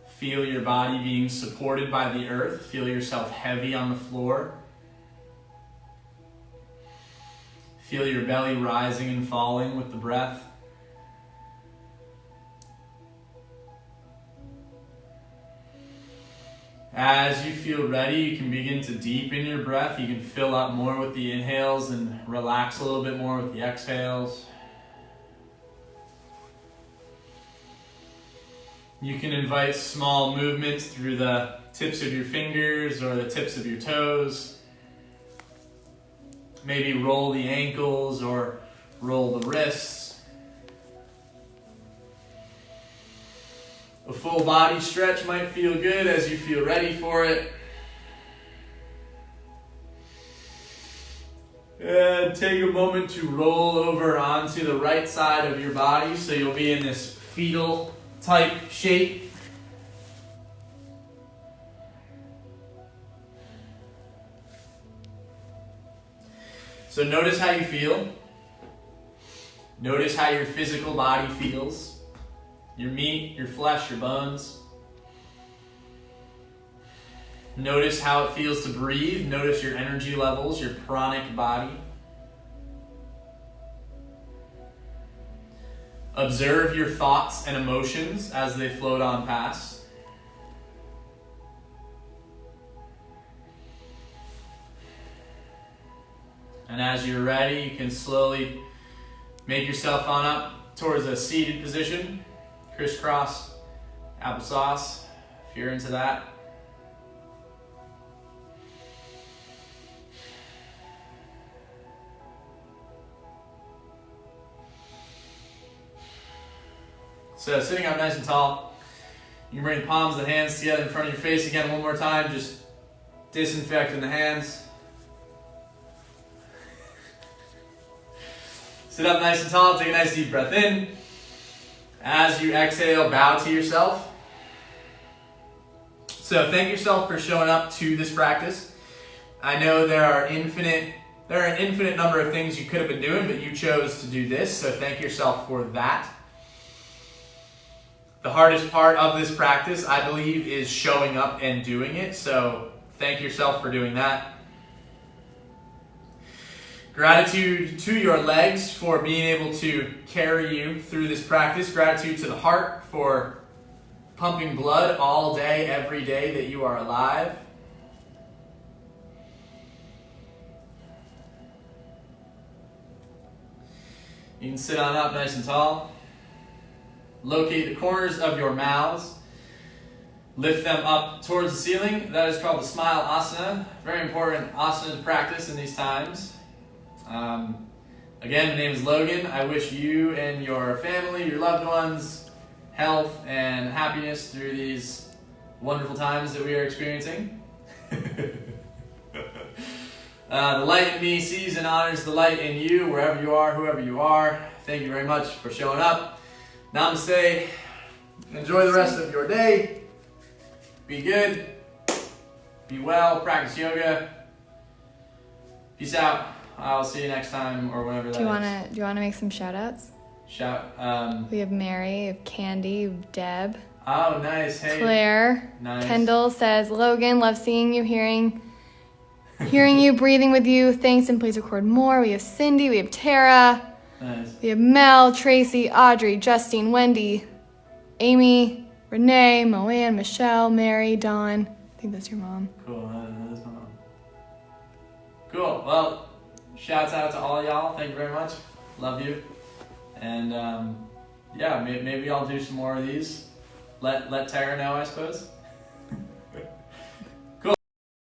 Feel your body being supported by the earth. Feel yourself heavy on the floor. Feel your belly rising and falling with the breath. As you feel ready, you can begin to deepen your breath. You can fill up more with the inhales and relax a little bit more with the exhales. You can invite small movements through the tips of your fingers or the tips of your toes. Maybe roll the ankles or roll the wrists. A full body stretch might feel good as you feel ready for it. And take a moment to roll over onto the right side of your body so you'll be in this fetal type shape. So notice how you feel. Notice how your physical body feels. Your meat, your flesh, your bones. Notice how it feels to breathe. Notice your energy levels, your pranic body. Observe your thoughts and emotions as they float on past. And as you're ready, you can slowly make yourself on up towards a seated position. Crisscross applesauce, if you're into that. So sitting up nice and tall, you can bring the palms of the hands together in front of your face again one more time, just disinfecting the hands. Sit up nice and tall, take a nice deep breath in. As you exhale, bow to yourself. So thank yourself for showing up to this practice. I know there are an infinite number of things you could have been doing, but you chose to do this, so thank yourself for that. The hardest part of this practice, I believe, is showing up and doing it, so thank yourself for doing that. Gratitude to your legs for being able to carry you through this practice. Gratitude to the heart for pumping blood all day, every day that you are alive. You can sit on up nice and tall. Locate the corners of your mouths. Lift them up towards the ceiling. That is called the smile asana. Very important asana to practice in these times. Again, my name is Logan. I wish you and your family, your loved ones, health and happiness through these wonderful times that we are experiencing. The light in me sees and honors the light in you, wherever you are, whoever you are. Thank you very much for showing up. Namaste. Enjoy the rest of your day. Be good. Be well. Practice yoga. Peace out. I'll see you next time or whenever that is. Do you wanna make some shout outs? Shout. We have Mary, we have Candy, we have Deb. Oh, nice. Hey. Claire. Nice. Kendall says, Logan, love seeing you, hearing you, breathing with you. Thanks, and please record more. We have Cindy, we have Tara. Nice. We have Mel, Tracy, Audrey, Justine, Wendy, Amy, Renee, Moanne, Michelle, Mary, Dawn. I think that's your mom. Cool. That is my mom. Cool. Well, shouts out to all y'all. Thank you very much. Love you. And yeah, maybe I'll do some more of these. Let Tara know, I suppose.